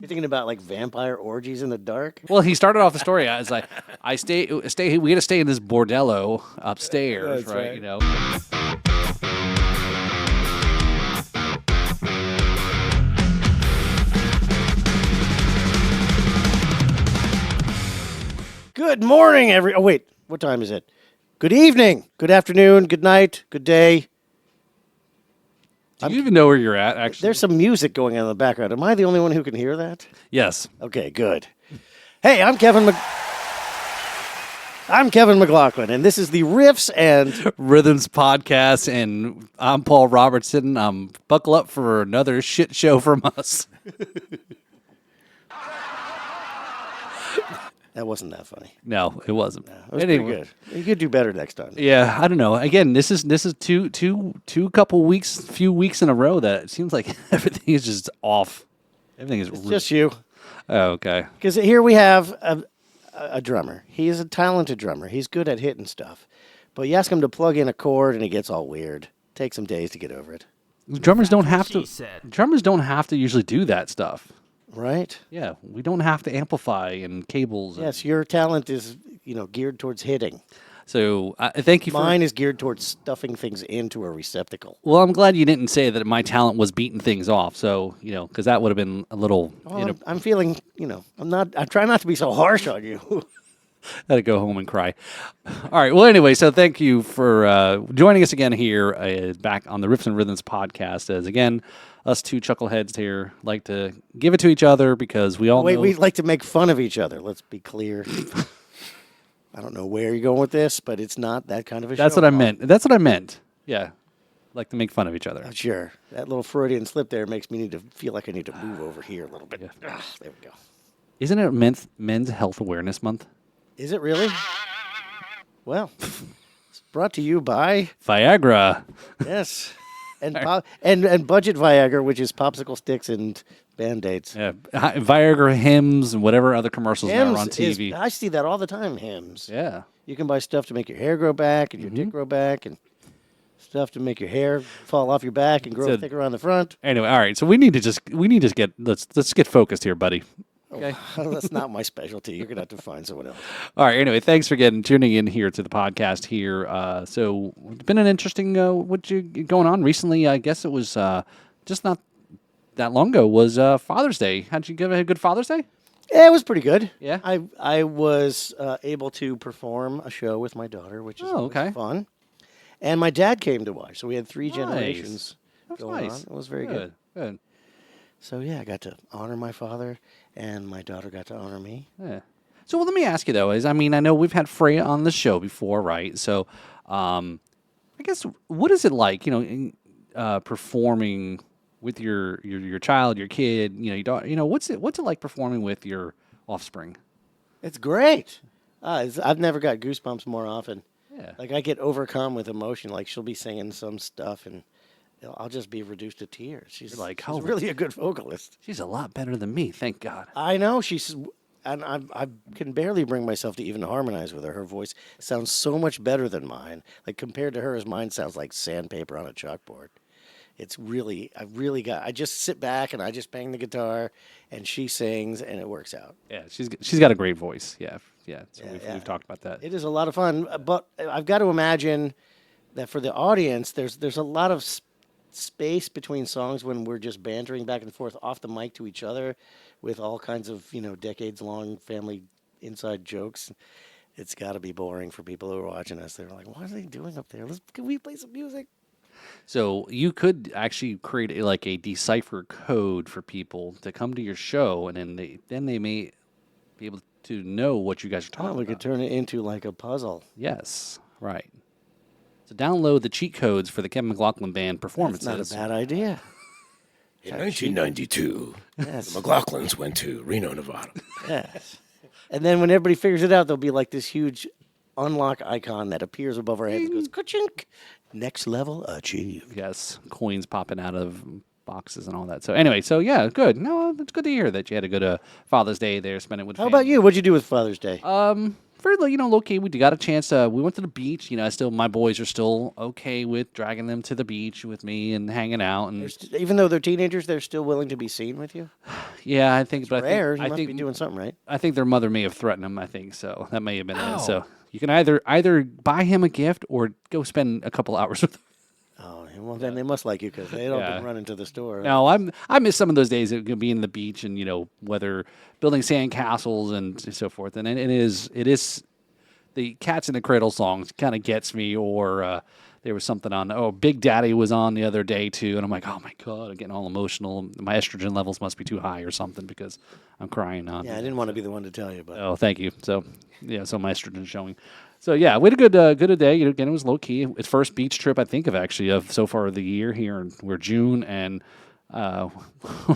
You're thinking about like vampire orgies in the dark? Well, he started off the story as like, stay. We got to stay in this bordello upstairs, That's right? right. You know. Good morning, Oh, wait. What time is it? Good evening. Good afternoon. Good night. Good day. Do you even know where you're at? Actually, There's some music going on in the background. Am I the only one who can hear that? yes. Okay, good. Hey, I'm Kevin McLaughlin, and this is the Riffs and Rhythms podcast, and I'm Paul Robertson. Buckle up for another shit show from us. That wasn't that funny. No, it wasn't. It was pretty good. You could do better next time. Yeah, I don't know. Again, this is two few weeks in a row that it seems like everything is just off. Everything is It's just you. Oh, okay. Because here we have a drummer. He is a talented drummer. He's good at hitting stuff. But you ask him to plug in a chord and it gets all weird. Takes some days to get over it. Drummers don't have to. Drummers don't have to usually do that stuff. Right? Yeah, we don't have to amplify and cables. Yes, your talent is, geared towards hitting. So thank you. Mine is geared towards stuffing things into a receptacle. Well, I'm glad you didn't say that my talent was beating things off. So because that would have been a little. Well, I'm feeling, I try not to be so harsh on you. Had to go home and cry. All right. Well, anyway, so thank you for joining us again here back on the Riffs and Rhythms podcast. As again, us two chuckleheads here like to give it to each other because we all know. We like to make fun of each other. Let's be clear. I don't know where you're going with this, but it's not that kind of a show. That's what I meant. That's what I meant. Yeah. Like to make fun of each other. Sure. That little Freudian slip there makes me feel like I need to move over here a little bit. There we go. Isn't it Men's Health Awareness Month? Is it really? Well, it's brought to you by Viagra. Yes, and and budget Viagra, which is popsicle sticks and Band-Aids. Yeah, Viagra hymns and whatever other commercials there are on TV. I see that all the time. Hymns. Yeah, you can buy stuff to make your hair grow back and your dick grow back, and stuff to make your hair fall off your back and grow thicker on the front. Anyway, all right. So we need to get let's get focused here, buddy. Okay. That's not my specialty. You're gonna have to find someone else. All right. Anyway, thanks for tuning in here to the podcast here. So it's been an interesting going on recently. I guess it was just not that long ago was Father's Day. How'd you give a good Father's Day? Yeah, it was pretty good. Yeah. I was able to perform a show with my daughter, which is always fun. And my dad came to watch, so we had three generations going on. It was very good. Good. So yeah, I got to honor my father, and my daughter got to honor me. Yeah. So let me ask you though: I know we've had Freya on the show before, right? So, I guess what is it like, performing with your child, your kid, your daughter? What's it like performing with your offspring? It's great. I've never got goosebumps more often. Yeah. Like I get overcome with emotion. Like she'll be singing some stuff, and I'll just be reduced to tears. She's really a good vocalist. She's a lot better than me, thank God. I know and I can barely bring myself to even harmonize with her. Her voice sounds so much better than mine. Like compared to hers, mine sounds like sandpaper on a chalkboard. It's really, I just sit back and I just bang the guitar, and she sings, and it works out. Yeah, she's got a great voice. Yeah. So we've talked about that. It is a lot of fun, but I've got to imagine that for the audience, there's a lot of space between songs when we're just bantering back and forth off the mic to each other with all kinds of decades-long family inside jokes. It's got to be boring for people who are watching us. They're like, what are they doing up there? Can we play some music? So you could actually create a decipher code for people to come to your show, and then they may be able to know what you guys are talking about. We could turn it into like a puzzle. Yes, right. So download the cheat codes for the Kevin McLaughlin Band performances. That's not a bad idea. In 1992, the McLaughlins went to Reno, Nevada. Yes. And then when everybody figures it out, there'll be like this huge unlock icon that appears above our heads and goes, ka-chink, next level achieved. Yes, coins popping out of boxes and all that. So anyway, yeah, good. No, it's good to hear that you had a good Father's Day there, spending with How family. about you? What'd you do with Father's Day? very low key. We got a chance. We went to the beach. My boys are still okay with dragging them to the beach with me and hanging out. And Even though they're teenagers, they're still willing to be seen with you. yeah, I think. But Rare. You I must think be doing something right. I think their mother may have threatened him. I think so. That may have been it. So you can either buy him a gift or go spend a couple hours with him. Oh, well, then they must like you because they don't been running to the store. No, I miss some of those days of being in the beach and whether building sand castles and so forth. And it is the Cats in the Cradle songs kind of gets me. Or there was something on. Big Daddy was on the other day too, and I'm like, oh my god, I'm getting all emotional. My estrogen levels must be too high or something because I'm crying on. Yeah, I didn't want to be the one to tell you, but oh, thank you. So so my estrogen's showing. So yeah, we had a good day. Again, it was low key. It's first beach trip I think of so far of the year here, and we're June, and we're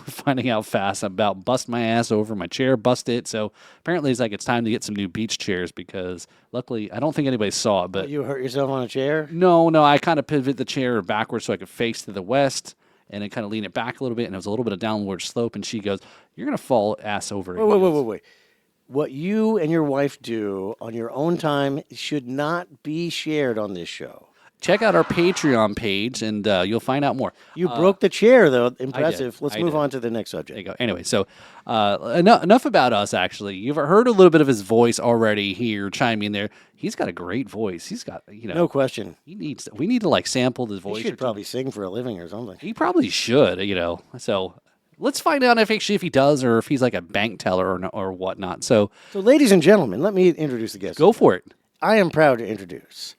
finding out fast. I'm about bust my ass over my chair, busted. So apparently it's time to get some new beach chairs because luckily I don't think anybody saw it. But you hurt yourself on a chair? No, I kind of pivoted the chair backwards so I could face to the west. And then kind of lean it back a little bit, and it was a little bit of downward slope. And she goes, "You're gonna fall ass over." Wait. What you and your wife do on your own time should not be shared on this show. Check out our Patreon page, and you'll find out more. You broke the chair, though. Impressive. I Let's move did. on to the next subject. There you go. Anyway, so enough about us, actually. You've heard a little bit of his voice already here chiming in there. He's got a great voice. He's got, No question. we need to, sample his voice. He should probably sing for a living or something. He probably should, So let's find out if he does or if he's like a bank teller or whatnot. So ladies and gentlemen, let me introduce the guest. go for it. I am proud to introduce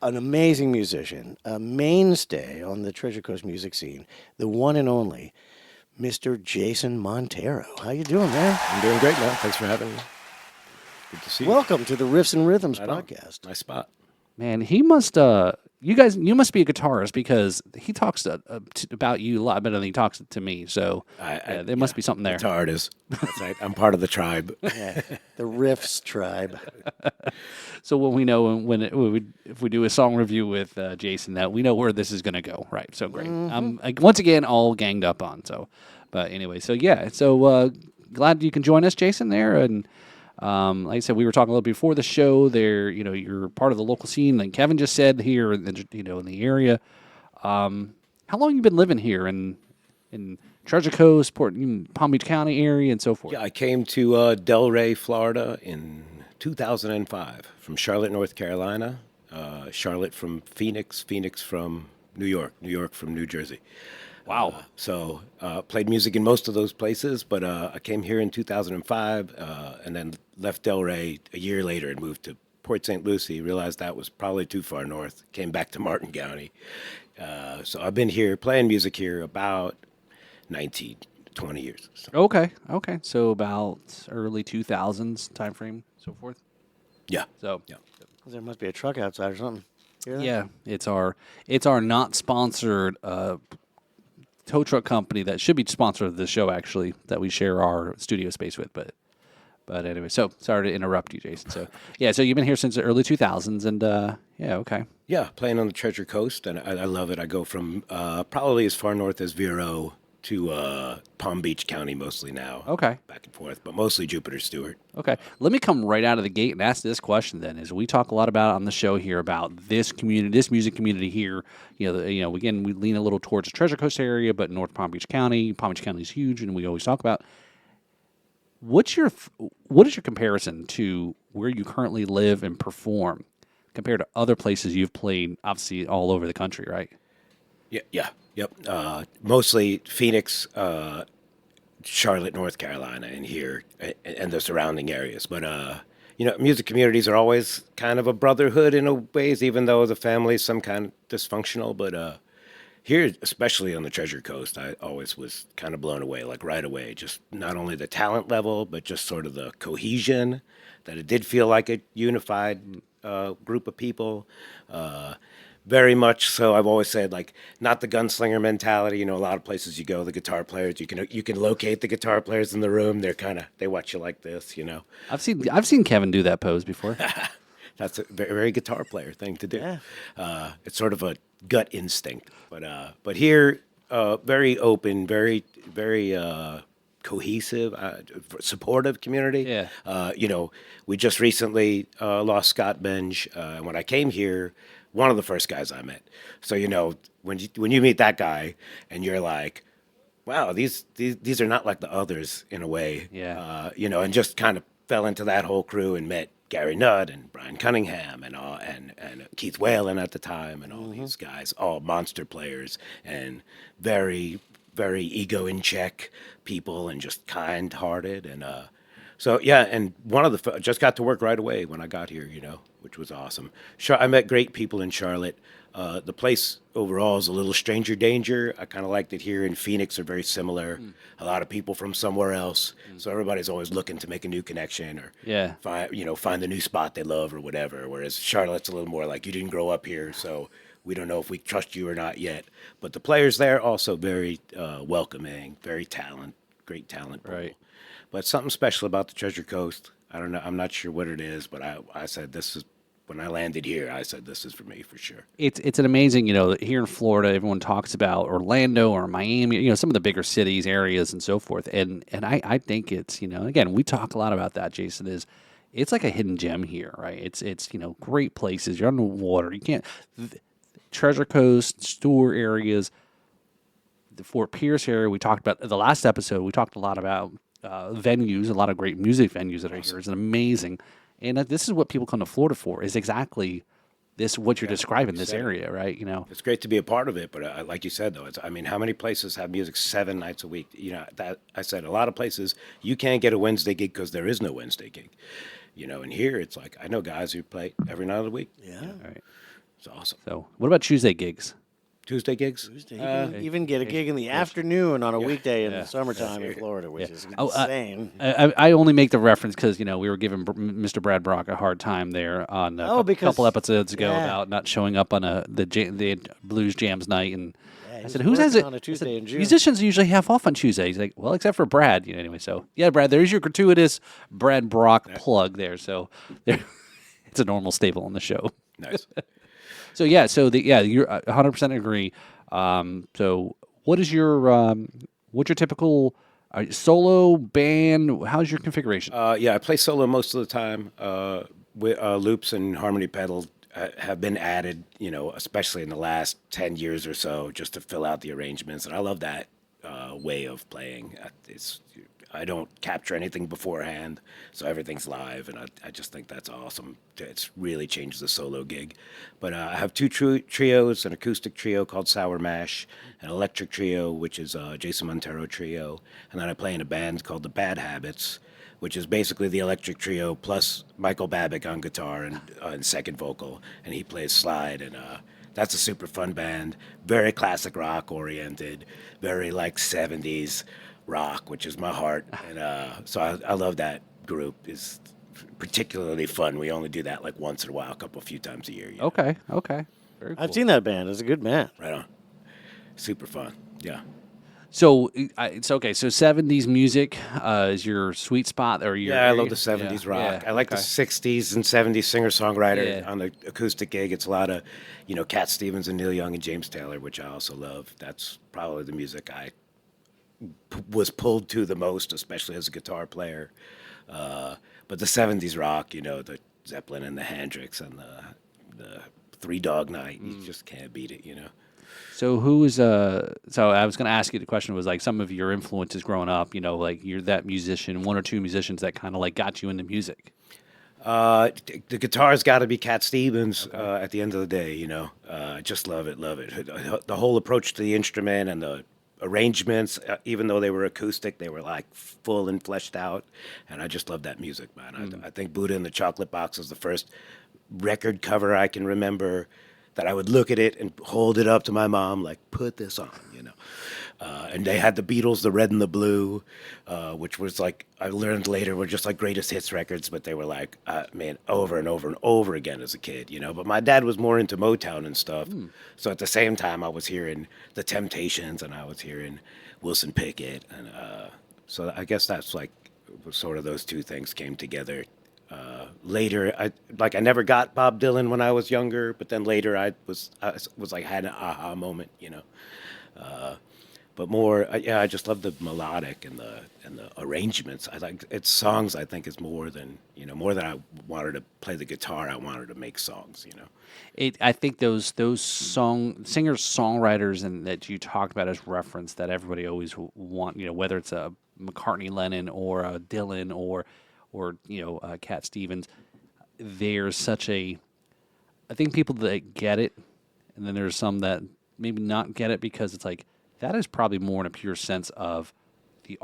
an amazing musician, a mainstay on the Treasure Coast music scene, the one and only Mr. Jason Montero. How you doing, man? I'm doing great now. Thanks for having me. Good to see you. Welcome to the Riffs and Rhythms podcast. Nice spot. Man, he must. You must be a guitarist because he talks about you a lot better than he talks to me. So there must be something there. Guitar artist. That's right. I'm part of the tribe. Yeah, the Riffs tribe. So when we know if we do a song review with Jason, that we know where this is going to go, right? So great. Once again, all ganged up on. So, but anyway, so yeah, so glad you can join us, Jason. There and. Like I said, we were talking a little before the show. There, you're part of the local scene, like Kevin just said here, in the area. How long you been living here in Treasure Coast, Palm Beach County area, and so forth? Yeah, I came to Delray, Florida in 2005 from Charlotte, North Carolina, Charlotte from Phoenix, Phoenix from New York, New York from New Jersey. Wow. So played music in most of those places, but I came here in 2005 and then left Delray a year later and moved to Port St. Lucie. Realized that was probably too far north. Came back to Martin County. So I've been here playing music here about 19, 20 years. So. Okay. So about early 2000s time frame, so forth. Yeah. So yeah. There must be a truck outside or something. Yeah, it's our not sponsored tow truck company that should be sponsored of the show, actually, that we share our studio space with. But anyway, so sorry to interrupt you, Jason. So yeah, so you've been here since the early 2000s, and yeah, okay. Yeah, playing on the Treasure Coast, and I love it. I go from probably as far north as Vero to Palm Beach County mostly now. Okay. Back and forth, but mostly Jupiter Stewart. Okay. Let me come right out of the gate and ask this question then. Is we talk a lot about on the show here about this community, this music community here. Again, we lean a little towards the Treasure Coast area, but North Palm Beach County is huge, and we always talk about. What is your comparison to where you currently live and perform compared to other places you've played, obviously all over the country, right? Yep. Mostly Phoenix, Charlotte, North Carolina, and here, and the surrounding areas. But, music communities are always kind of a brotherhood in a ways, even though the family is some kind of dysfunctional. But here, especially on the Treasure Coast, I always was kind of blown away, like right away. Just not only the talent level, but just sort of the cohesion, that it did feel like a unified group of people. Very much so. I've always said, like, not the gunslinger mentality. A lot of places you go, the guitar players, you can locate the guitar players in the room. They watch you like this. I've seen Kevin do that pose before. That's a very, very guitar player thing to do. Yeah. It's sort of a gut instinct. But here, very open, very, very cohesive, supportive community. Yeah. We just recently lost Scott Benj. When I came here, one of the first guys I met. So when you meet that guy, and you're like, wow, these are not like the others in a way. Yeah. And just kind of fell into that whole crew and met Gary Nutt and Brian Cunningham and all, and Keith Whalen at the time, and all these guys, all monster players and very, very ego in check people, and just kind hearted. And so yeah, and one of the just got to work right away when I got here, which was awesome. I met great people in Charlotte. The place overall is a little stranger danger. I kind of liked it here. In Phoenix are very similar. A lot of people from somewhere else, so everybody's always looking to make a new connection or find the new spot they love or whatever. Whereas Charlotte's a little more like, you didn't grow up here, so we don't know if we trust you or not yet. But the players there also very welcoming, very great talent pool. Right. But something special about the Treasure Coast. I don't know. I'm not sure what it is, but I said this is. When I landed here, I said this is for me for sure. It's an amazing, here in Florida, everyone talks about Orlando or Miami, some of the bigger cities, areas, and so forth. And I think it's, again, we talk a lot about that, Jason, it's like a hidden gem here, right? It's great places. You're on the water. You can't, Treasure Coast, Stewart areas, the Fort Pierce area. We talked about the last episode. We talked a lot about venues, a lot of great music venues that are here. It's amazing. And this is what people come to Florida for, is exactly this, what you're describing, this area, right? It's great to be a part of it, but like you said, though, how many places have music 7 nights a week? That I said, a lot of places you can't get a Wednesday gig because there is no Wednesday gig. And here it's like, I know guys who play every night of the week. Yeah. All right. It's awesome. So what about Tuesday gigs? Tuesday gigs? You can even get a gig in the afternoon on a weekday in the summertime in Florida, which is insane. I only make the reference because, we were giving Mr. Brad Brock a hard time there on a couple episodes ago about not showing up on the Blues Jams night. And I said, who has it? On a Tuesday in June. Musicians usually have off on Tuesday. He's like, well, except for Brad. Anyway, so, yeah, Brad, there's your gratuitous Brad Brock plug there. So it's a normal staple on the show. Nice. So you're 100% agree. So what is what's your typical solo band? How's your configuration? I play solo most of the time. Loops and harmony pedals have been added, especially in the last 10 years or so, just to fill out the arrangements. And I love that way of playing. I don't capture anything beforehand, so everything's live, and I just think that's awesome. It's really changed the solo gig. But I have 2 trios, an acoustic trio called Sour Mash, an electric trio, which is Jason Montero trio, and then I play in a band called the Bad Habits, which is basically the electric trio plus Michael Babick on guitar and second vocal, and he plays slide, and that's a super fun band, very classic rock oriented, very like 70s rock, which is my heart, and so I love that group. Is particularly fun. We only do that like once in a while, a few times a year. Okay, very cool. I've seen that band. It's a good band. Right on. Super fun. Yeah. So it's okay. So 70s music is your sweet spot, or your I love the 70s rock. Yeah, I like the 60s and 70s singer-songwriter on the acoustic gig. It's a lot of, Cat Stevens and Neil Young and James Taylor, which I also love. That's probably the music I was pulled to the most, especially as a guitar player. But the 70s rock, the Zeppelin and the Hendrix and the Three Dog Night, you just can't beat it, So who is so I was going to ask you, the question was like some of your influences growing up, like you're that musician, 1 or 2 musicians that kind of like got you into music. The guitar's got to be Cat Stevens at the end of the day, I just love it. The whole approach to the instrument and the arrangements, even though they were acoustic, they were like full and fleshed out, and I just love that music, man. I think Buddha and the Chocolate Box was the first record cover I can remember that I would look at it and hold it up to my mom, like, put this on, and they had the Beatles, the Red and the Blue, which was like, I learned later were just like greatest hits records, but they were like, man, over and over and over again as a kid, But my dad was more into Motown and stuff. So at the same time, I was hearing the Temptations and I was hearing Wilson Pickett. And so I guess that's like sort of those 2 things came together. Later, I never got Bob Dylan when I was younger, but then later I was like, had an aha moment, but more, yeah, I just love the melodic and the arrangements. I like it's songs. I think is more than more than I wanted to play the guitar. I wanted to make songs. I think those singers songwriters and that you talked about as reference that everybody always want, whether it's a McCartney, Lennon, or a Dylan, or Cat Stevens. There's such a, I think people that get it, and then there's some that maybe not get it because it's like that is probably more in a pure sense of the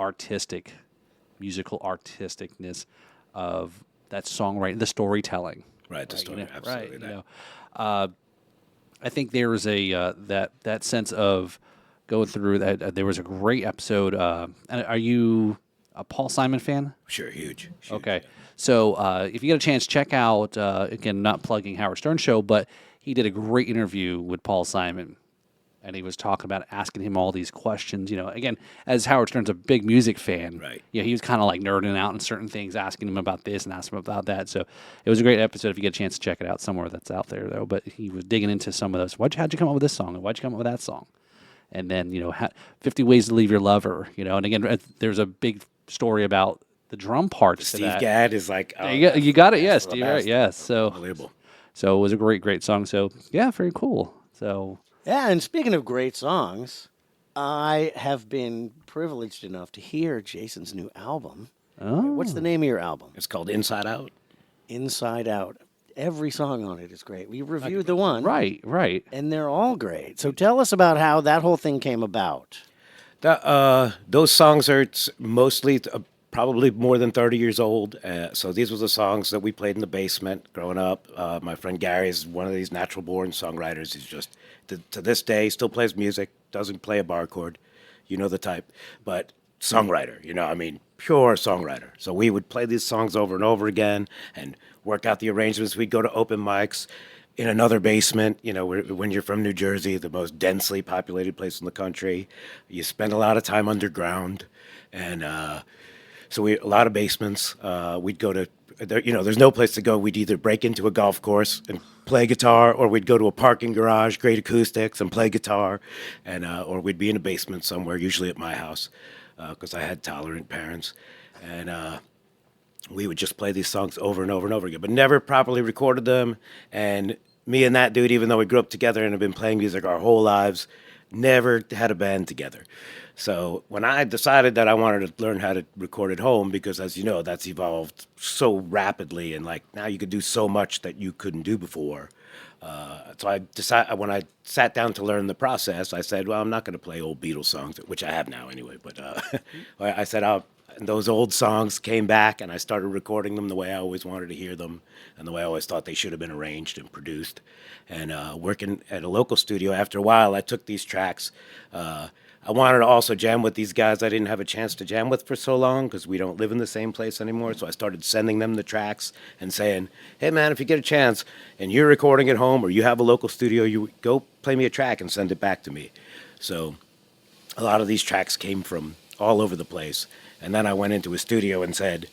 musical artisticness of that songwriting, the storytelling. Right, the story, absolutely. Right, That. I think there was a that sense of going through that. There was a great episode. And are you a Paul Simon fan? Sure, huge. Okay, Yeah. so if you get a chance, check out again, not plugging Howard Stern show, but he did a great interview with Paul Simon, and he was talking about asking him all these questions. Again, as Howard Stern's a big music fan, Right. He was kind of like nerding out on certain things, asking him about this and asking him about that. So it was a great episode. If you get a chance to check it out somewhere that's out there, though. But he was digging into some of those. How'd you come up with this song? And why'd you come up with that song? And then 50 Ways to Leave Your Lover. And again, there's a big story about the drum parts. to Steve that. Gadd is like, oh, You got it, yes, that's the Steve. Right, best. yes. So Unbelievable. it was a great song. So yeah, very cool. So Yeah, and speaking of great songs, I have been privileged enough to hear Jason's new album. What's the name of your album? It's called Inside Out. Inside Out. Every song on it is great. We reviewed the one. right. And they're all great. So tell us about how that whole thing came about. Those songs are mostly probably more than 30 years old. So these were the songs that we played in the basement growing up. My friend Gary is one of these natural born songwriters. He's just, to this day, still plays music, doesn't play a bar chord. You know the type. But songwriter, pure songwriter. So we would play these songs over and over again and work out the arrangements. We'd go to open mics in another basement, when you're from New Jersey, the most densely populated place in the country. You spend a lot of time underground. And so a lot of basements. We'd go to, there's no place to go. We'd either break into a golf course and play guitar, or we'd go to a parking garage, great acoustics, and play guitar. And or we'd be in a basement somewhere, usually at my house, because I had tolerant parents. And we would just play these songs over and over and over again, but never properly recorded them. And me and that dude, even though we grew up together and have been playing music our whole lives, never had a band together. So when I decided that I wanted to learn how to record at home, because as you know, that's evolved so rapidly, and like now you could do so much that you couldn't do before. So I decided, when I sat down to learn the process, I said, well, I'm not going to play old Beatles songs, which I have now anyway. But I said, those old songs came back, and I started recording them the way I always wanted to hear them, and the way I always thought they should have been arranged and produced. And working at a local studio, after a while, I took these tracks. I wanted to also jam with these guys I didn't have a chance to jam with for so long, because we don't live in the same place anymore. So I started sending them the tracks and saying, hey, man, if you get a chance and you're recording at home or you have a local studio, you go play me a track and send it back to me. So a lot of these tracks came from all over the place. And then I went into a studio and said,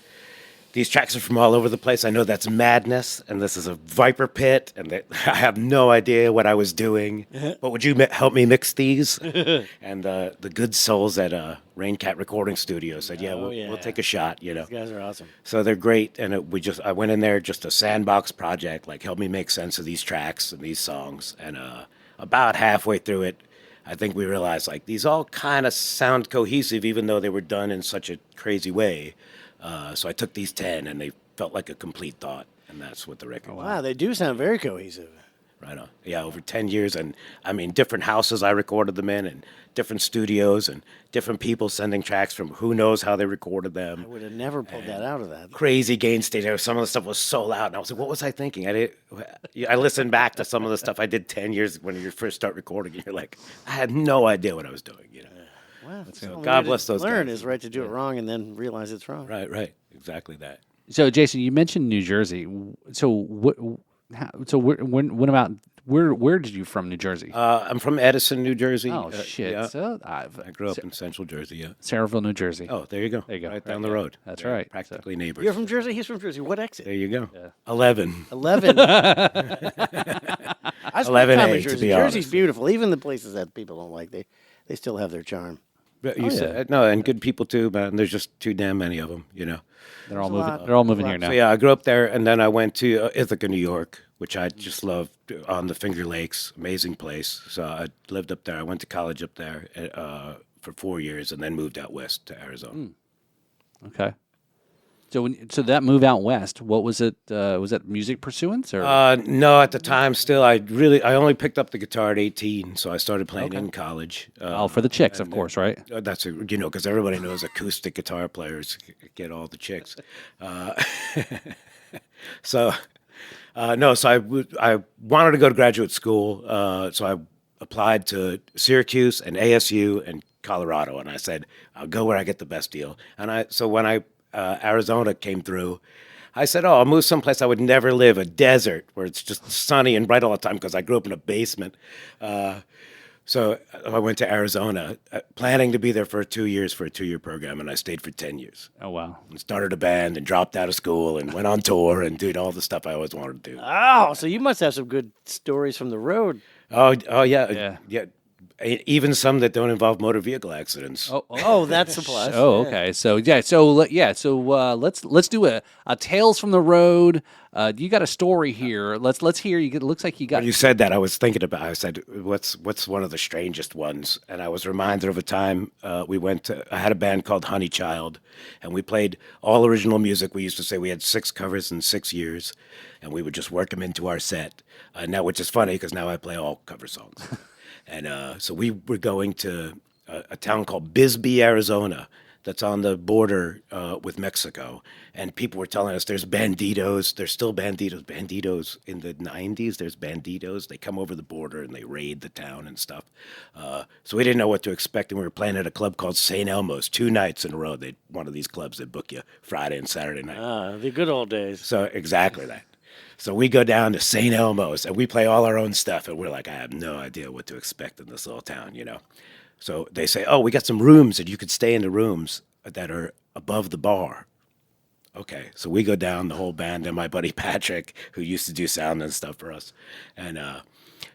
these tracks are from all over the place. I know that's madness, and this is a viper pit, and that I have no idea what I was doing. But would you help me mix these? And the good souls at Raincat Recording Studio said, we'll take a shot. These guys are awesome. So they're great, and I went in there, just a sandbox project, like help me make sense of these tracks and these songs. And about halfway through it, I think we realized like these all kind of sound cohesive, even though they were done in such a crazy way. So I took these 10, and they felt like a complete thought, and that's what the record was. Wow, they do sound very cohesive. Right on. Yeah, over 10 years, and different houses I recorded them in, and different studios, and different people sending tracks from who knows how they recorded them. I would have never pulled that out of that. Crazy gain state. Some of the stuff was so loud, and I was like, what was I thinking? I listened back to some of the stuff I did 10 years when you first start recording, and you're like, I had no idea what I was doing, Wow, that's So God bless those learn guys. is right to do it wrong and then realize it's wrong. Right. Exactly that. So, Jason, you mentioned New Jersey. So, where did you from New Jersey? I'm from Edison, New Jersey. Oh shit! Yeah. So I grew up in Central Jersey. Yeah. Saraville, New Jersey. Oh, there you go. There you go. Right down Right, the yeah. road. That's They're right. Practically neighbors. You're from Jersey. He's from Jersey. What exit? There you go. Yeah. 11. 11. I spent 11A, time in to Jersey. be Jersey's honest. beautiful. Even the places that people don't like, they still have their charm. But you said no, and good people too, man. There's just too damn many of them, you know. They're all There's a moving. lot. They're all moving There's a here lot. now. So yeah, I grew up there, and then I went to Ithaca, New York, which I just loved, on the Finger Lakes. Amazing place. So I lived up there. I went to college up there for 4 years, and then moved out west to Arizona. Okay. So that move out west, what was it? Was that music pursuance or? No, at the time, still, I only picked up the guitar at 18, so I started playing in college. For the chicks, of course, right? That's because everybody knows acoustic guitar players get all the chicks. So no, so I wanted to go to graduate school, so I applied to Syracuse and ASU and Colorado, and I said I'll go where I get the best deal. And so when Arizona came through, I said, "Oh, I'll move someplace I would never live, a desert where it's just sunny and bright all the time," because I grew up in a basement. So I went to Arizona, planning to be there for 2 years for a 2-year program, and I stayed for 10 years. Oh wow. And started a band and dropped out of school and went on tour and did all the stuff I always wanted to do. Oh, so you must have some good stories from the road. Oh yeah, Yeah. yeah. Even some that don't involve motor vehicle accidents. Oh, that's a plus. Oh, Yeah. okay. So let's do a tales from the road. You got a story here. Let's hear. It looks like you got. When you said that, I was thinking about. I said, "What's one of the strangest ones?" And I was reminded of a time I had a band called Honey Child, and we played all original music. We used to say we had 6 covers in 6 years, and we would just work them into our set. Now, which is funny because now I play all cover songs. And so we were going to a town called Bisbee, Arizona, that's on the border with Mexico. And people were telling us there's banditos. There's still banditos. Banditos in the 90s, there's banditos. They come over the border and they raid the town and stuff. So we didn't know what to expect. And we were playing at a club called St. Elmo's 2 nights in a row. One of these clubs that book you Friday and Saturday night. The good old days. So exactly that. So we go down to St. Elmo's and we play all our own stuff. And we're like, I have no idea what to expect in this little town, you know. So they say, oh, we got some rooms and you could stay in the rooms that are above the bar. Okay, so we go down, the whole band, and my buddy Patrick, who used to do sound and stuff for us. And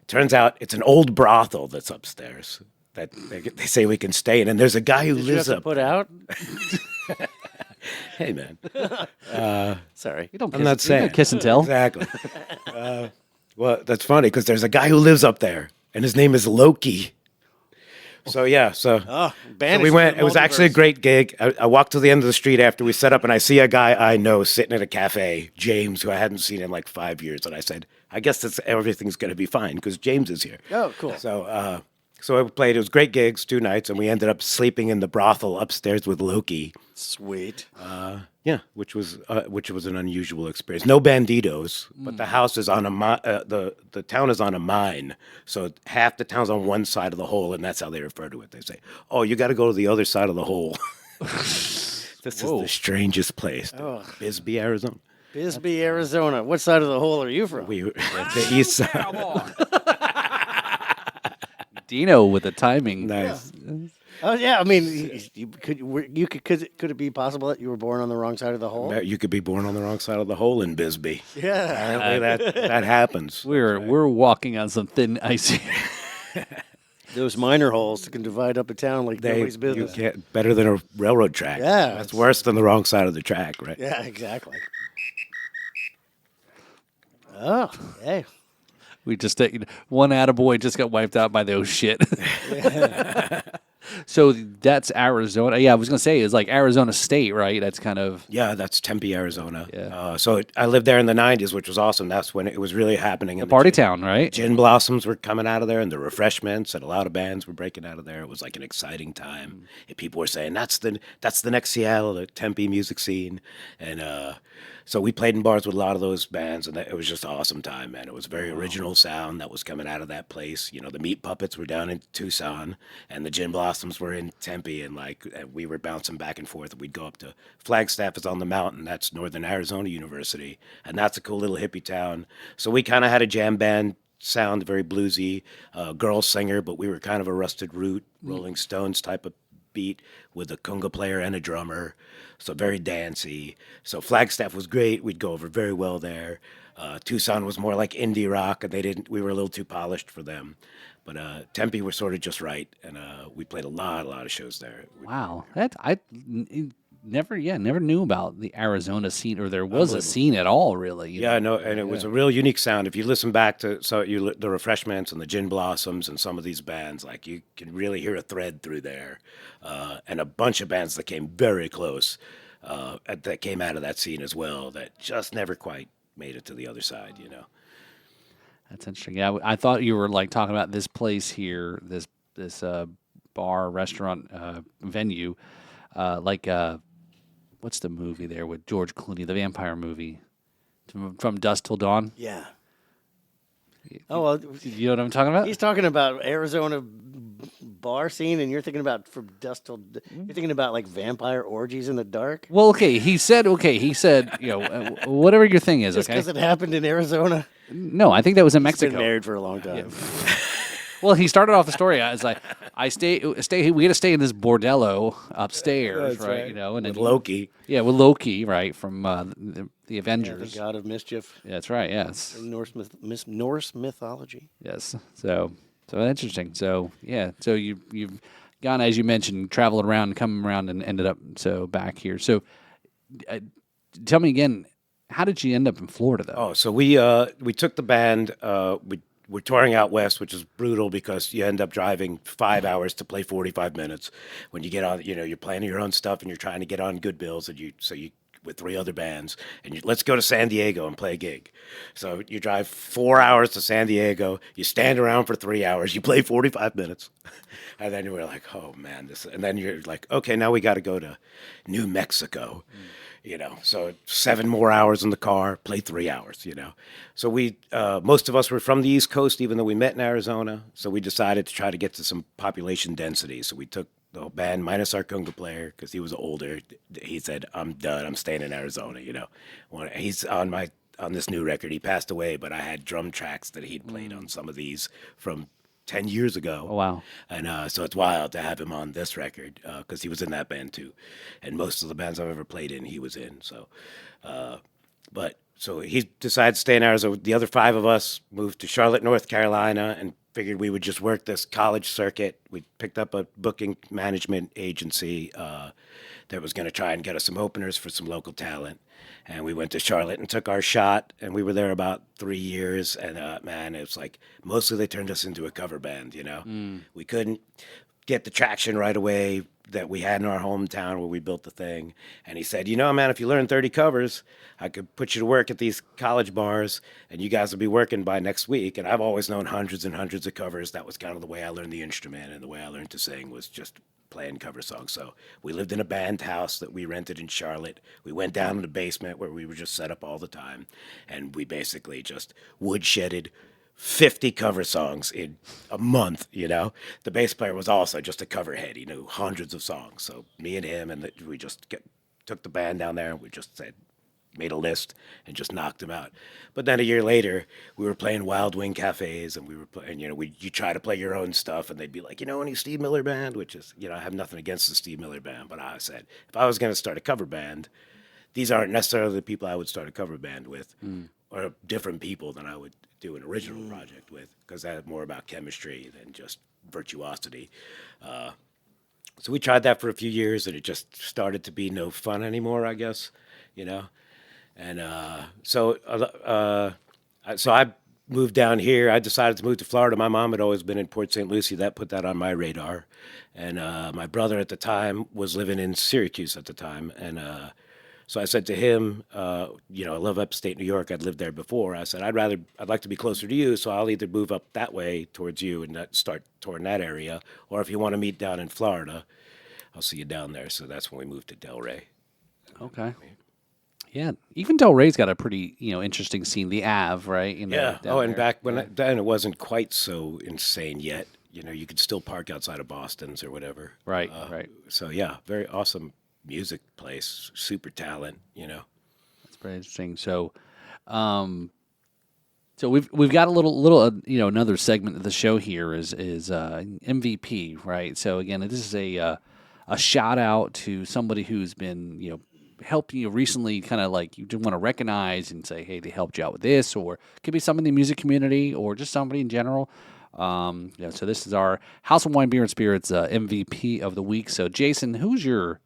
turns out it's an old brothel that's upstairs that they say we can stay in. And there's a guy who Did you have lives to up. put out? Hey, man. Sorry. You don't. I'm not saying. Kiss and tell. Exactly. Well, that's funny because there's a guy who lives up there, and his name is Loki. So yeah, so Oh, so we went. It was actually a great gig. I walked to the end of the street after we set up, and I see a guy I know sitting at a cafe, James, who I hadn't seen in like 5 years, and I said, "I guess everything's going to be fine because James is here." Oh, cool. So I played. It was great gigs, 2 nights, and we ended up sleeping in the brothel upstairs with Loki. Sweet. Yeah, which was an unusual experience. No banditos, but the house is on the town is on a mine, so half the town's on one side of the hole, and that's how they refer to it. They say, "Oh, you got to go to the other side of the hole." This is the strangest place, Bisbee, Arizona. Bisbee, Arizona. What side of the hole are you from? We were at the east side. Dino with the timing. Nice. Oh yeah, I mean, could it be possible that you were born on the wrong side of the hole? You could be born on the wrong side of the hole in Bisbee. Yeah. Apparently that happens. We're walking on some thin ice here. Those minor holes that can divide up a town like nobody's You business. get better than a railroad track. Yeah. That's worse than the wrong side of the track, right? Yeah, exactly. Oh, hey. We just one attaboy just got wiped out by those shit. So that's Arizona. Yeah, I was gonna say it's like Arizona State, right? That's kind of Yeah, that's Tempe, Arizona. Yeah. So I lived there in the 90s, which was awesome. That's when it was really happening. a party town, right? Gin Blossoms were coming out of there, and the Refreshments, and a lot of bands were breaking out of there. It was like an exciting time. And people were saying, that's the next Seattle, the Tempe music scene. And so we played in bars with a lot of those bands, and it was just an awesome time, man. It was very original sound that was coming out of that place. You know, the Meat Puppets were down in Tucson, and the Gin Blossoms were in Tempe, and we were bouncing back and forth. We'd go up to Flagstaff is on the mountain. That's Northern Arizona University, and that's a cool little hippie town. So we kind of had a jam band sound, very bluesy, girl singer, but we were kind of a Rusted Root, Rolling Stones type of beat with a conga player and a drummer, so very dancey. So Flagstaff was great. We'd go over very well there. Tucson was more like indie rock, and we were a little too polished for them. But Tempe was sort of just right, and we played a lot of shows there. Wow, never knew about the Arizona scene, or there was a Unbelievable. scene at all, really. Yeah, no, and it was a real unique sound. If you listen back to the Refreshments and the Gin Blossoms and some of these bands, like you can really hear a thread through there, and a bunch of bands that came very close, that came out of that scene as well, that just never quite made it to the other side. That's interesting. Yeah, I thought you were like talking about this place here, this bar, restaurant, venue, like what's the movie there with George Clooney, the vampire movie, From Dusk Till Dawn? Yeah. Oh, well, You know what I'm talking about? he's talking about Arizona bar scene, and you're thinking about from dusk till. You're thinking about like vampire orgies in the dark. Well, okay, he said, whatever your thing is, Just okay? because it happened in Arizona. No, I think that was in He's been Mexico. married for a long time. Well, he started off the story as like, we had to stay in this bordello upstairs, That's right? You know, and with then Loki. Yeah, with Loki, right, from the The Avengers. god of mischief, Yeah, that's right. Yes, Norse mythology. yes. So interesting. So yeah, so you've gone, as you mentioned, traveled around, come around, and ended up back here. So tell me again, how did you end up in Florida though? Oh, so we took the band. We're touring out west, which is brutal because you end up driving 5 hours to play 45 minutes. When you get on, you're playing your own stuff and you're trying to get on good bills, and you with 3 other bands, and let's go to San Diego and play a gig. So you drive 4 hours to San Diego, you stand around for 3 hours, you play 45 minutes, and then you're like, oh man, and then you're like, okay, now we got to go to New Mexico. So 7 more hours in the car, play 3 hours, So we, most of us were from the East Coast, even though we met in Arizona. So we decided to try to get to some population density. So we took the whole band minus our conga player because he was older. He said, I'm done. I'm staying in Arizona, He's on this new record. He passed away, but I had drum tracks that he'd played on some of these from 10 years ago. Oh, wow. And so it's wild to have him on this record because he was in that band too. And most of the bands I've ever played in, he was in. So he decided to stay in Arizona. The other 5 of us moved to Charlotte, North Carolina, and figured we would just work this college circuit. We picked up a booking management agency that was going to try and get us some openers for some local talent. And we went to Charlotte and took our shot, and we were there about 3 years. And man, it's like mostly they turned us into a cover band. We couldn't get the traction right away that we had in our hometown where we built the thing. And he said, man, if you learn 30 covers, I could put you to work at these college bars, and you guys will be working by next week. And I've always known hundreds and hundreds of covers. That was kind of the way I learned the instrument, and the way I learned to sing was just playing cover songs. So we lived in a band house that we rented in Charlotte. We went down in the basement where we were just set up all the time, and we basically just woodshedded 50 cover songs in a month. The bass player was also just a cover head. He knew hundreds of songs. So me and him, and we just took the band down there, and we just made a list and just knocked them out. But then a year later, we were playing Wild Wing cafes, and we were playing, you try to play your own stuff, and they'd be like, any Steve Miller Band, which is, I have nothing against the Steve Miller Band, but I said, if I was going to start a cover band, these aren't necessarily the people I would start a cover band with, or different people than I would do an original project with, because that had more about chemistry than just virtuosity. So we tried that for a few years, and it just started to be no fun anymore, I guess, And so I moved down here. I decided to move to Florida. My mom had always been in Port St. Lucie. That put that on my radar. And my brother at the time was living in Syracuse at the time. And so I said to him, I love upstate New York. I'd lived there before. I said, I'd like to be closer to you, so I'll either move up that way towards you and start touring that area, or if you want to meet down in Florida, I'll see you down there. So that's when we moved to Delray. Okay. Yeah, even Delray's got a pretty interesting scene. The Ave, right? Yeah. down And there. back when then it wasn't quite so insane yet. You could still park outside of Boston's or whatever. Right. Right. So yeah, very awesome music place, super talent. That's very interesting. So, so we've got a little another segment of the show here is MVP, right? So again, this is a shout out to somebody who's been helped you recently, kind of like you just want to recognize and say, hey, they helped you out with this, or it could be somebody in the music community or just somebody in general. So this is our House of Wine, Beer, and Spirits MVP of the week. So, Jason, who's your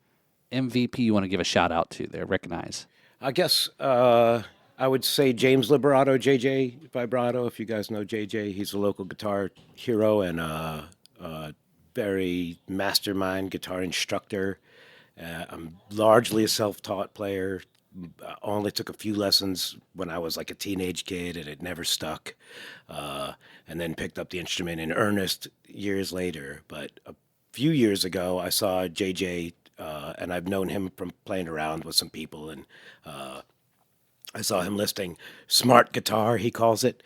MVP you want to give a shout out to there? Recognize. I guess I would say James Liberato, JJ Vibrato. If you guys know JJ, he's a local guitar hero and very mastermind guitar instructor. I'm largely a self-taught player. I only took a few lessons when I was like a teenage kid, and it never stuck. And then picked up the instrument in earnest years later. But a few years ago, I saw JJ, and I've known him from playing around with some people, and I saw him listing smart guitar, he calls it,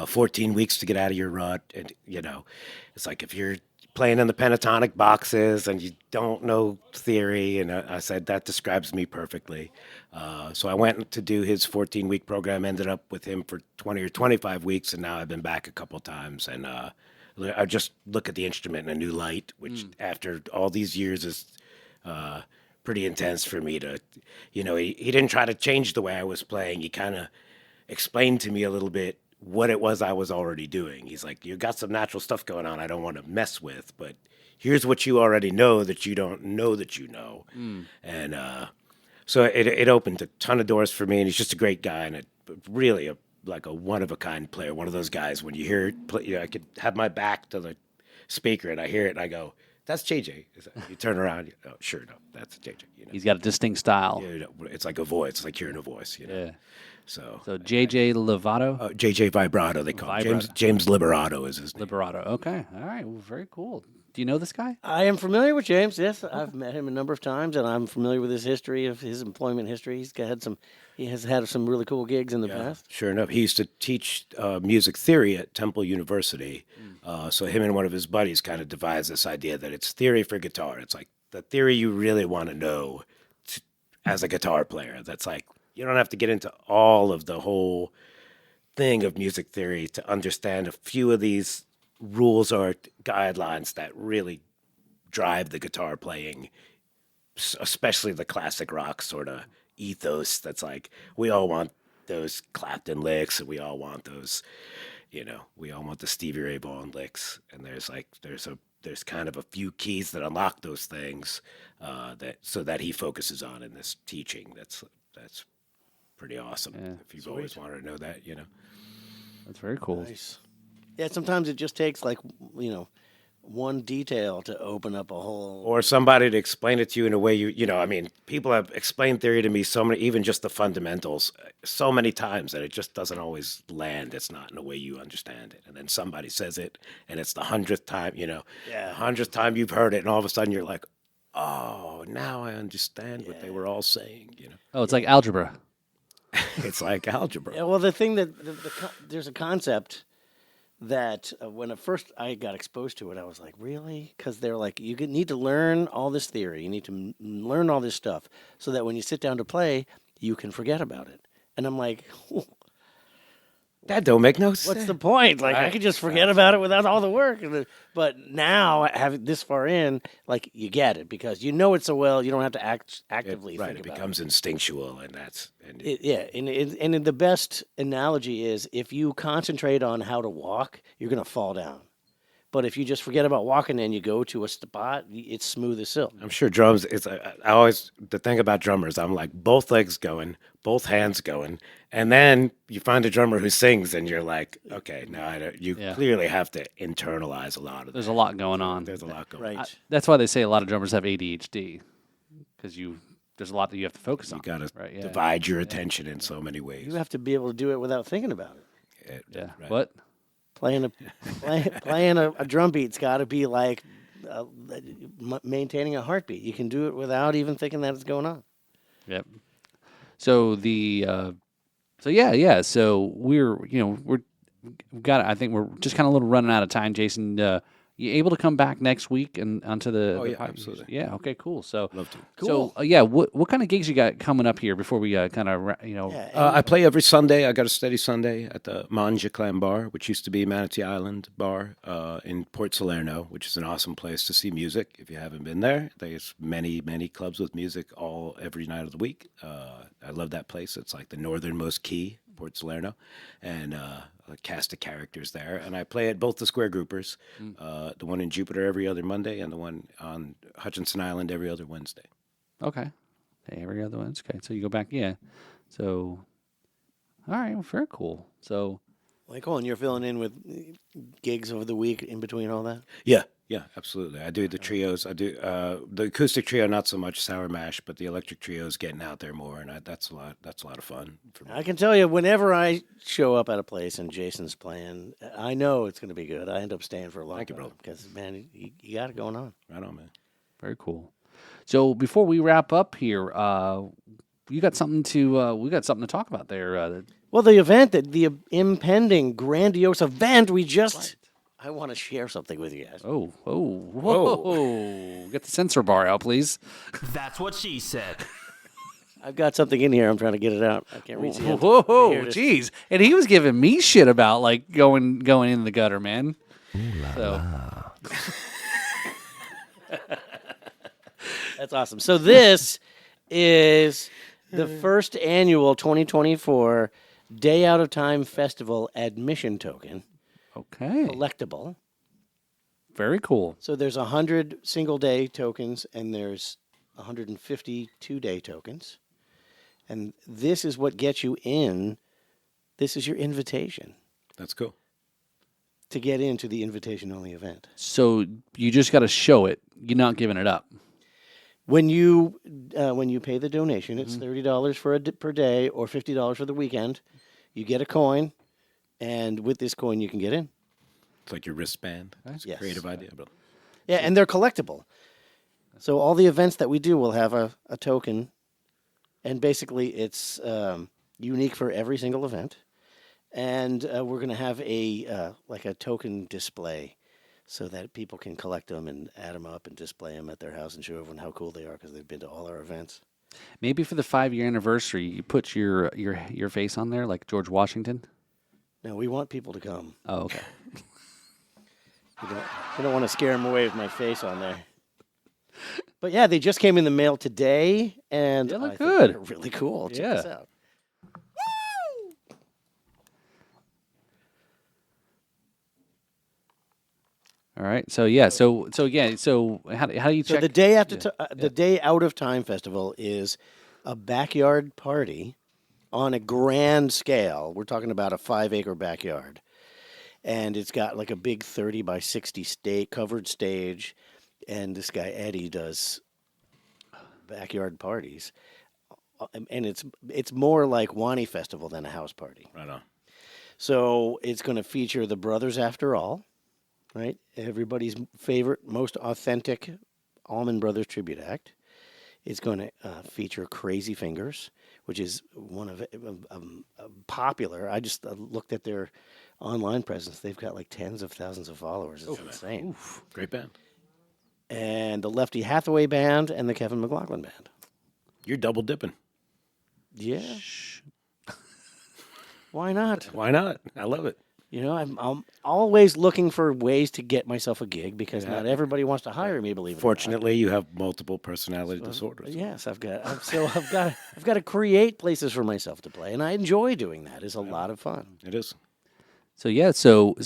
14 weeks to get out of your rut. And, it's like if you're playing in the pentatonic boxes and you don't know theory, and I said, that describes me perfectly. So I went to do his 14-week program, ended up with him for 20 or 25 weeks, and now I've been back a couple times. And I just look at the instrument in a new light, which after all these years is pretty intense for me to, he didn't try to change the way I was playing. He kind of explained to me a little bit what it was I was already doing. He's like, you got some natural stuff going on I don't want to mess with, but here's what you already know that you don't know that you know. And so it opened a ton of doors for me, and he's just a great guy and really like a one-of-a-kind player, one of those guys when you hear it play, I could have my back to the speaker and I hear it and I go, that's JJ. You turn around, oh, sure, no, that's JJ. He's got a distinct style. It's like a voice. It's like hearing a voice. Yeah. So JJ Lovato? JJ Vibrato, they call him. James Liberato is his name. Liberato. Okay. All right. Well, very cool. Do you know this guy? I am familiar with James. Yes, I've met him a number of times, and I'm familiar with his history of his employment history. He has had some really cool gigs in the past. Sure enough, he used to teach music theory at Temple University. So him and one of his buddies kind of devised this idea that it's theory for guitar. It's like the theory you really want to know as a guitar player. That's like you don't have to get into all of the whole thing of music theory to understand a few of these rules or guidelines that really drive the guitar playing, especially the classic rock sort of ethos. That's like we all want those Clapton licks, and we all want those, we all want the Stevie Ray Vaughan licks. And there's kind of a few keys that unlock those things that he focuses on in this teaching. That's pretty awesome. Yeah. If you've always wanted to know that, That's very cool. Nice. Yeah, sometimes it just takes one detail to open up a whole. Or somebody to explain it to you in a way people have explained theory to me even just the fundamentals, so many times that it just doesn't always land. It's not in a way you understand it. And then somebody says it, and it's the 100th time, the 100th time you've heard it, and all of a sudden you're like, oh, now I understand what they were all saying, Oh, it's like algebra. It's like algebra. Yeah, well, the thing that there's a concept that when at first I got exposed to it, I was like, really? Because they're like, you need to learn all this theory. You need to learn all this stuff so that when you sit down to play, you can forget about it. And I'm like, that don't make no sense. what's the point? Like, I could just forget about it without all the work. But now, having this far in, like, you get it because you know it so well, you don't have to actively think about it becomes instinctual, and and the best analogy is if you concentrate on how to walk, you're going to fall down. But if you just forget about walking and you go to a spot, it's smooth as silk. I'm sure drums. The thing about drummers, I'm like both legs going, both hands going, and then you find a drummer who sings, and you're like, okay, now you clearly have to internalize a lot of. There's a lot going on. There's a lot going on. Right. That's why they say a lot of drummers have ADHD because there's a lot that you have to focus on. You got to right? divide your attention in so many ways. You have to be able to do it without thinking about it. Yeah. Right. What? Playing a drum beat's got to be like maintaining a heartbeat. You can do it without even thinking that it's going on. Yep. So So we've got. I think we're just kind of a little running out of time, Jason. You able to come back next week and onto the? Oh, the yeah, podcast? absolutely. Yeah. Okay. Cool. So. Love to. Cool. So what kind of gigs you got coming up here before we kind of I play every Sunday. I got a steady Sunday at the Manja Clan Bar, which used to be Manatee Island Bar in Port Salerno, which is an awesome place to see music. If you haven't been there, there's many clubs with music every night of the week. I love that place. It's like the northernmost key, Port Salerno, and a cast of characters there, and I play at both the Square Groupers, the one in Jupiter every other Monday, and the one on Hutchinson Island every other Wednesday. Okay. Every other one. Okay. So you go back. Yeah. So, all right. Well, very cool. So, Like, and you're filling in with gigs over the week in between all that? Yeah, yeah, absolutely. I do the trios. I do the acoustic trio, not so much Sour Mash, but the electric trio is getting out there more, and that's a lot. That's a lot of fun for me. I can tell you, whenever I show up at a place and Jason's playing, I know it's going to be good. I end up staying for a long Thank you, time brother. because, man, you got it going on. Right on, man. very cool. So before we wrap up here, you got something to we got something to talk about there. Well, the event, the impending grandiose event, we just. I want to share something with you guys. Whoa. Get the censor bar out, please. That's what she said. I've got something in here. I'm trying to get it out. I can't reach it. Whoa, Here it is. jeez. And he was giving me shit about like going in the gutter, man. So That's awesome. So this is the first annual 2024 Day Out of Time Festival admission token, okay. collectible. Very cool. So there's 100 single day tokens and there's 150 2-day tokens. And this is what gets you in. This is your invitation That's cool. to get into the invitation only event. So you just got to show it. You're not giving it up. When you pay the donation, it's $30 for per day or $50 for the weekend. You get a coin, and with this coin, you can get in. It's like your wristband. It's a Yes. creative idea, bro. Yeah, and they're collectible. So all the events that we do will have a token, and basically it's unique for every single event. And we're going to have a like a token display, so that people can collect them and add them up and display them at their house and show everyone how cool they are because they've been to all our events. Maybe for the 5-year anniversary, you put your face on there like George Washington. Now we want people to come. Oh, okay. We don't want to scare them away with my face on there. But yeah, they just came in the mail today, and They look I think good. they're really cool. Check Yeah. this out. All right. So yeah. So again. So how do you So check? the day out of time festival is a backyard party on a grand scale. We're talking about a 5-acre backyard, and it's got like a big 30 by 60 covered stage, and this guy Eddie does backyard parties, and it's more like Wani Festival than a house party. Right on. So it's going to feature the Brothers After All, right? Everybody's favorite, most authentic Allman Brothers tribute act. It's going to feature Crazy Fingers, which is one of popular. I just looked at their online presence. They've got like tens of thousands of followers. It's insane. Great band. And the Lefty Hathaway Band and the Kevin McLaughlin Band. You're double dipping. Yeah. Why not? Why not? I love it. You know, I'm always looking for ways to get myself a gig because not everybody wants to hire me. Believe it. Fortunately, you have multiple personality disorders. Yes, I've got to create places for myself to play, and I enjoy doing that. It's a lot of fun. It is. So yeah. So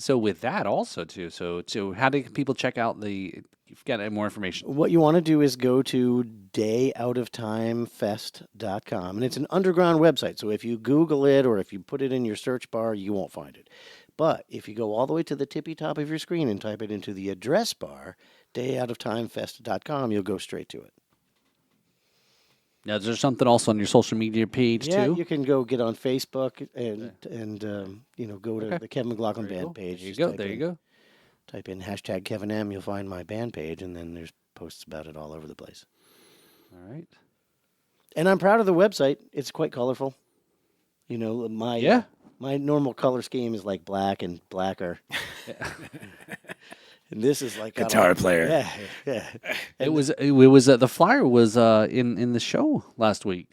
with that also too. So how do people check out the? You've got more information. What you want to do is go to dayoutoftimefest.com, and it's an underground website. So if you Google it or if you put it in your search bar, you won't find it. But if you go all the way to the tippy top of your screen and type it into the address bar, dayoutoftimefest.com, you'll go straight to it. Now, is there something also on your social media page Yeah, too? you can go get on Facebook and go to the Kevin McLaughlin Very band cool. page. There you Just go. type There you in- go. Type in hashtag Kevin M. You'll find my band page, and then there's posts about it all over the place. All right. And I'm proud of the website. It's quite colorful. You know, my normal color scheme is like black and blacker. And this is like Guitar player. Yeah. It was the flyer was in the show last week,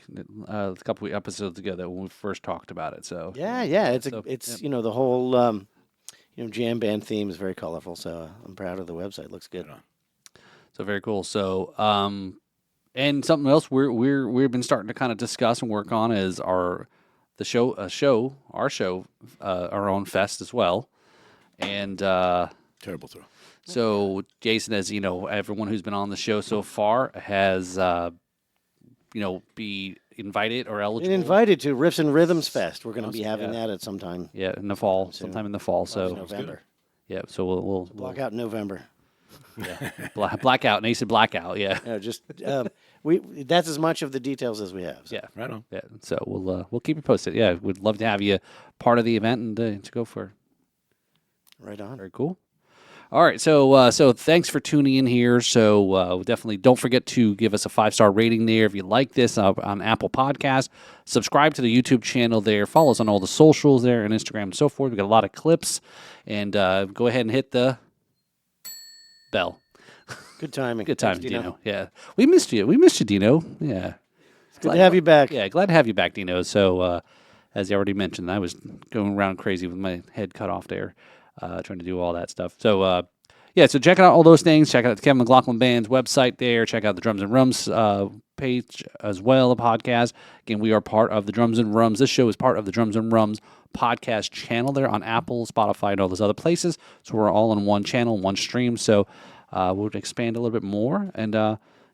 a couple of episodes ago that when we first talked about it. So Yeah. It's the whole jam band theme is very colorful. So I'm proud of the website. Looks good. So very cool. So and something else we've been starting to kind of discuss and work on is the show, our own fest as well. And Terrible throw. so, Jason, as you know, everyone who's been on the show so far has, be invited or eligible. Been invited to Riffs and Rhythms Fest. We're going to be having that at some time. Yeah, in the fall, sometime in the fall. So, November. yeah, so we'll Block out in November. blackout. And he said blackout. Yeah, No, just that's as much of the details as we have. So. yeah, Right on. yeah. So we'll keep you posted. Yeah, we'd love to have you part of the event and to go for. Right on. Very cool. All right, so thanks for tuning in here. So definitely don't forget to give us a 5-star rating there if you like this on Apple Podcasts. Subscribe to the YouTube channel there. Follow us on all the socials there and Instagram and so forth. We got a lot of clips, and go ahead and hit the bell. Good timing. Good time, Thanks, Dino. Yeah, we missed you. We missed you, Dino. Yeah, Good to have you back. yeah, glad to have you back, Dino. So as you already mentioned, I was going around crazy with my head cut off there. Trying to do all that stuff. So, so check out all those things. Check out the Kevin McLaughlin Band's website there. Check out the Drums and Rums page as well, the podcast. Again, we are part of the Drums and Rums. This show is part of the Drums and Rums podcast channel there on Apple, Spotify, and all those other places. So we're all on one channel, one stream. So we'll expand a little bit more. And,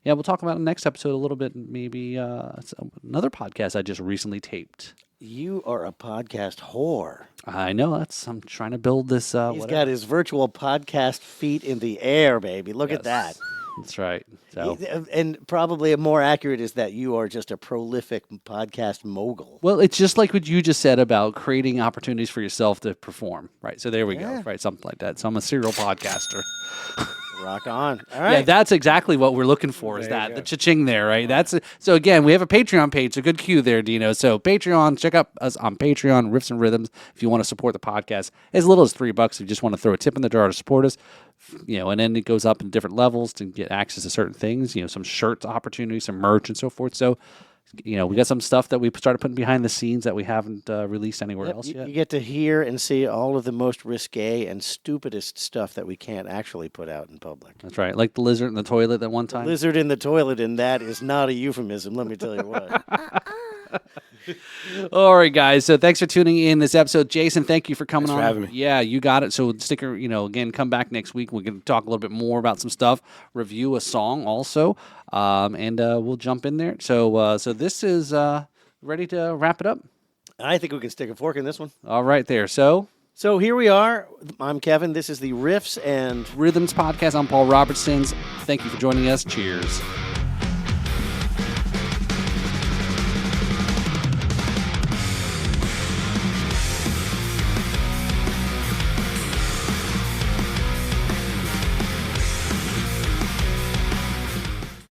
we'll talk about in the next episode a little bit, maybe another podcast I just recently taped. You are a podcast whore. I know. I'm trying to build this. He's got his virtual podcast feet in the air, baby. Look at that. That's right. So, And probably more accurate is that you are just a prolific podcast mogul. well, it's just like what you just said about creating opportunities for yourself to perform, right? So there we go, right? Something like that. So I'm a serial podcaster. Rock on. All Yeah, right. that's exactly what we're looking for. Is that the cha-ching there, right? So again, we have a Patreon page. So good cue there, Dino. So Patreon, check out us on Patreon, Riffs and Rhythms, if you want to support the podcast. As little as $3, if you just want to throw a tip in the jar to support us, and then it goes up in different levels to get access to certain things. Some shirts opportunities, some merch, and so forth. So. We got some stuff that we started putting behind the scenes that we haven't released anywhere else yet. You get to hear and see all of the most risque and stupidest stuff that we can't actually put out in public. That's right. Like the lizard in the toilet that one time. Lizard in the toilet, and that is not a euphemism, let me tell you what. All right, guys. So thanks for tuning in this episode. Jason, thank you for coming Thanks on. for having me. Yeah, you got it. So again, come back next week. We're going to talk a little bit more about some stuff, review a song also, and we'll jump in there. So this is ready to wrap it up. I think we can stick a fork in this one. All right there. So So here we are. I'm Kevin. This is the Riffs and Rhythms Podcast. I'm Paul Robertsons. Thank you for joining us. Cheers.